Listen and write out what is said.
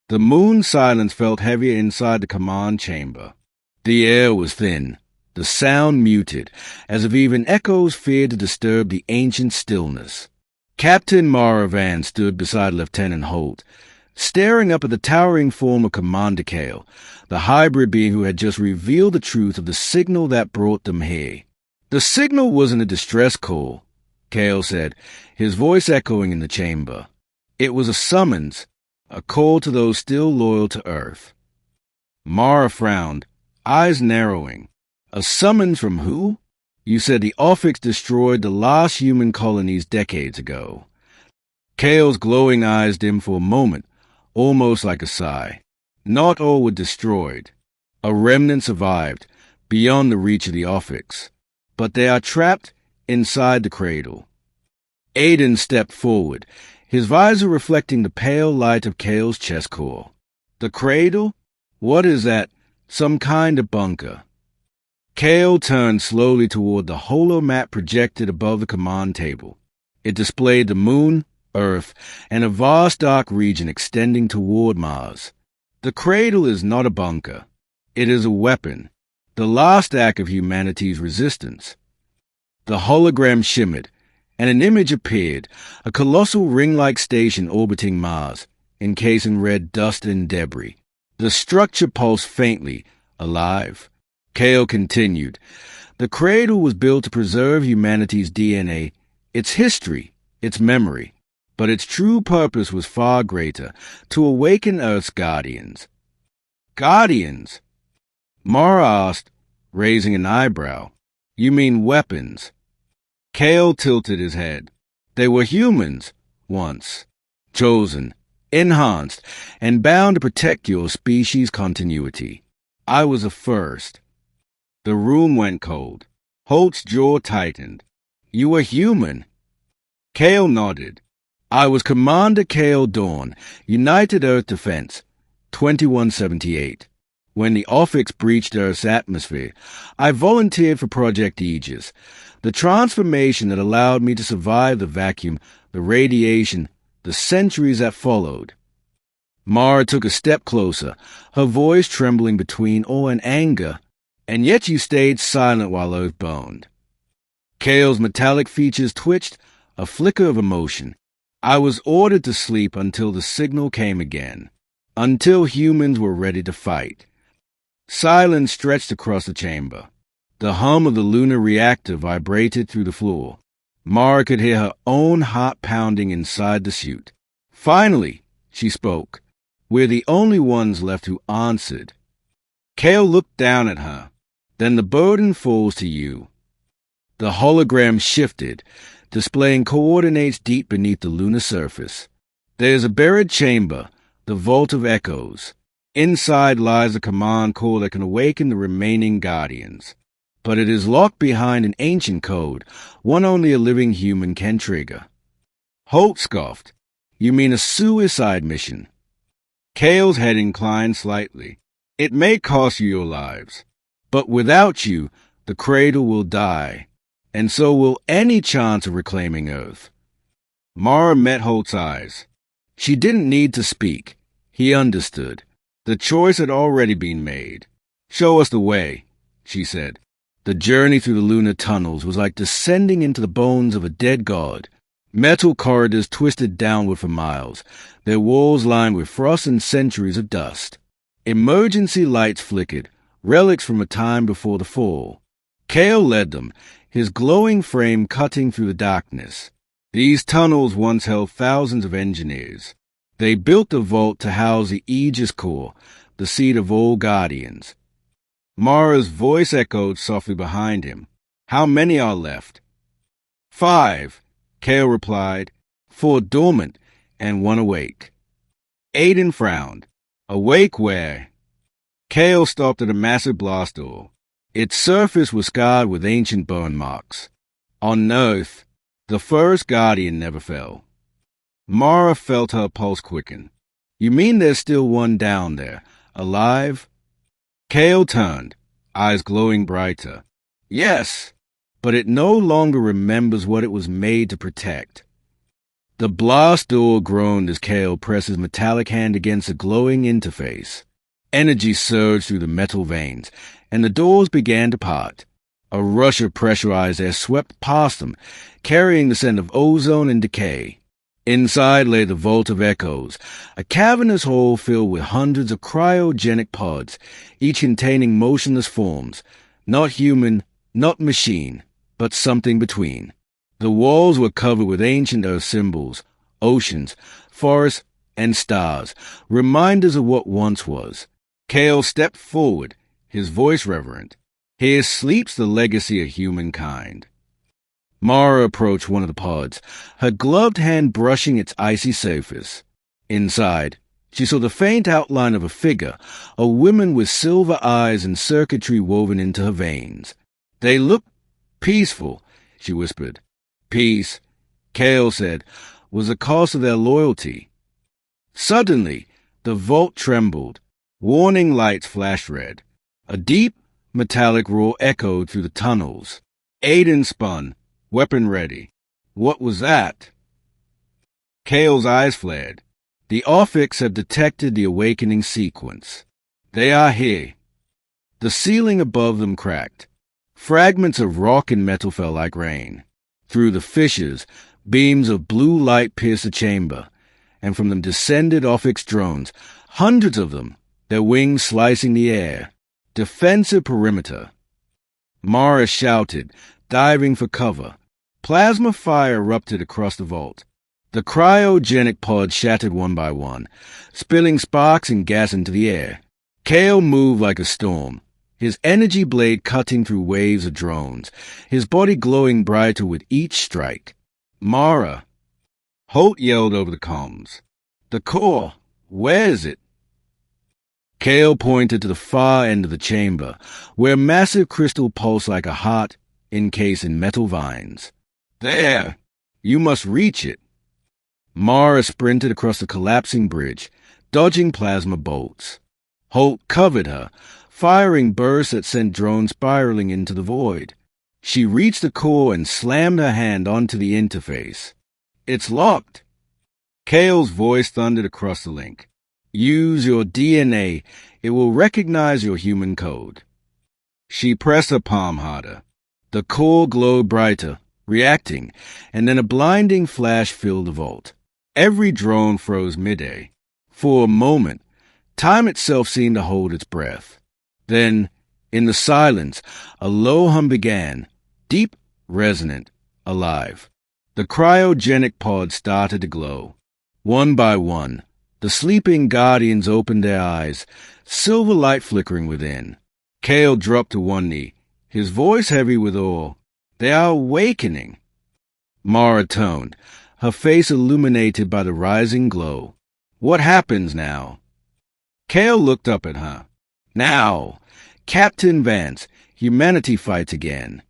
The moon's silence felt heavier inside the command chamber. The air was thin, the sound muted, as if even echoes feared to disturb the ancient stillness. Captain Mara Van stood beside Lieutenant Holt, staring up at the towering form of Commander Kale, the hybrid being who had just revealed the truth of the signal that brought them here. The signal wasn't a distress call, Kale said, his voice echoing in the chamber. It was a summons, a call to those still loyal to Earth. Mara frowned, eyes narrowing. A summons from who? You said the Ophics destroyed the last human colonies decades ago. Kale's glowing eyes dimmed for a moment, almost like a sigh. Not all were destroyed. A remnant survived, beyond the reach of the Ophics. But they are trapped inside the cradle. Aiden stepped forward, his visor reflecting the pale light of Kale's chest core. The cradle? What is that? Some kind of bunker. Kale turned slowly toward the holomat projected above the command table. It displayed the moon, Earth, and a vast dark region extending toward Mars. The cradle is not a bunker. It is a weapon, the last act of humanity's resistance. The hologram shimmered, and an image appeared, a colossal ring-like station orbiting Mars, encased in red dust and debris. The structure pulsed faintly, alive. Kale continued. The cradle was built to preserve humanity's DNA, its history, its memory. But its true purpose was far greater, to awaken Earth's guardians. Guardians? Mara asked, raising an eyebrow. You mean weapons? Kale tilted his head. They were humans, once. Chosen, enhanced, and bound to protect your species' continuity. I was a first. The room went cold. Holt's jaw tightened. You were human. Kale nodded. I was Commander Kale Dawn, United Earth Defense, 2178. When the Ophics breached Earth's atmosphere, I volunteered for Project Aegis, the transformation that allowed me to survive the vacuum, the radiation, the centuries that followed. Mara took a step closer, her voice trembling between awe and anger, and yet you stayed silent while Earth burned. Kale's metallic features twitched, a flicker of emotion. I was ordered to sleep until the signal came again, until humans were ready to fight. Silence stretched across the chamber. The hum of the lunar reactor vibrated through the floor. Mara could hear her own heart pounding inside the suit. Finally, she spoke. We're the only ones left who answered. Kale looked down at her. Then the burden falls to you. The hologram shifted, displaying coordinates deep beneath the lunar surface. There's a buried chamber, the Vault of Echoes. Inside lies a command core that can awaken the remaining guardians. But it is locked behind an ancient code, one only a living human can trigger. Holt scoffed. You mean a suicide mission? Kale's head inclined slightly. It may cost you your lives, but without you, the cradle will die. And so will any chance of reclaiming Earth. Mara met Holt's eyes. She didn't need to speak. He understood. The choice had already been made. Show us the way, she said. The journey through the lunar tunnels was like descending into the bones of a dead god. Metal corridors twisted downward for miles, their walls lined with frost and centuries of dust. Emergency lights flickered, relics from a time before the fall. Kale led them, his glowing frame cutting through the darkness. These tunnels once held thousands of engineers. They built the vault to house the Aegis core, the seat of all guardians. Mara's voice echoed softly behind him. How many are left? 5, Kale replied. 4 dormant, and 1 awake. Aiden frowned. Awake where? Kale stopped at a massive blast door. Its surface was scarred with ancient burn marks. On Earth, the first guardian never fell. Mara felt her pulse quicken. You mean there's still one down there, alive? Kale turned, eyes glowing brighter. Yes, but it no longer remembers what it was made to protect. The blast door groaned as Kale pressed his metallic hand against a glowing interface. Energy surged through the metal veins, and the doors began to part. A rush of pressurized air swept past them, carrying the scent of ozone and decay. Inside lay the Vault of Echoes, a cavernous hole filled with hundreds of cryogenic pods, each containing motionless forms, not human, not machine, but something between. The walls were covered with ancient Earth symbols, oceans, forests, and stars, reminders of what once was. Kale stepped forward, his voice reverent. Here sleeps the legacy of humankind. Mara approached one of the pods, her gloved hand brushing its icy surface. Inside, she saw the faint outline of a figure, a woman with silver eyes and circuitry woven into her veins. They looked peaceful, she whispered. Peace, Kale said, was the cost of their loyalty. Suddenly, the vault trembled. Warning lights flashed red. A deep, metallic roar echoed through the tunnels. Aiden spun, weapon ready. What was that? Kale's eyes flared. The Ophics have detected the awakening sequence. They are here. The ceiling above them cracked. Fragments of rock and metal fell like rain. Through the fissures, beams of blue light pierced the chamber, and from them descended Ophics drones, hundreds of them, their wings slicing the air. Defensive perimeter. Mara shouted, diving for cover. Plasma fire erupted across the vault. The cryogenic pods shattered one by one, spilling sparks and gas into the air. Kale moved like a storm, his energy blade cutting through waves of drones, his body glowing brighter with each strike. Mara! Holt yelled over the comms. The core! Where is it? Kale pointed to the far end of the chamber, where a massive crystal pulsed like a heart encased in metal vines. There! You must reach it. Mara sprinted across the collapsing bridge, dodging plasma bolts. Holt covered her, firing bursts that sent drones spiraling into the void. She reached the core and slammed her hand onto the interface. It's locked. Kale's voice thundered across the link. Use your DNA. It will recognize your human code. She pressed her palm harder. The core glowed brighter, reacting, and then a blinding flash filled the vault. Every drone froze mid-air. For a moment, time itself seemed to hold its breath. Then, in the silence, a low hum began, deep, resonant, alive. The cryogenic pods started to glow. One by one, the sleeping guardians opened their eyes, silver light flickering within. Kale dropped to one knee, his voice heavy with awe. They are awakening. Mara toned, her face illuminated by the rising glow. What happens now? Kale looked up at her. Now, Captain Vance, humanity fights again.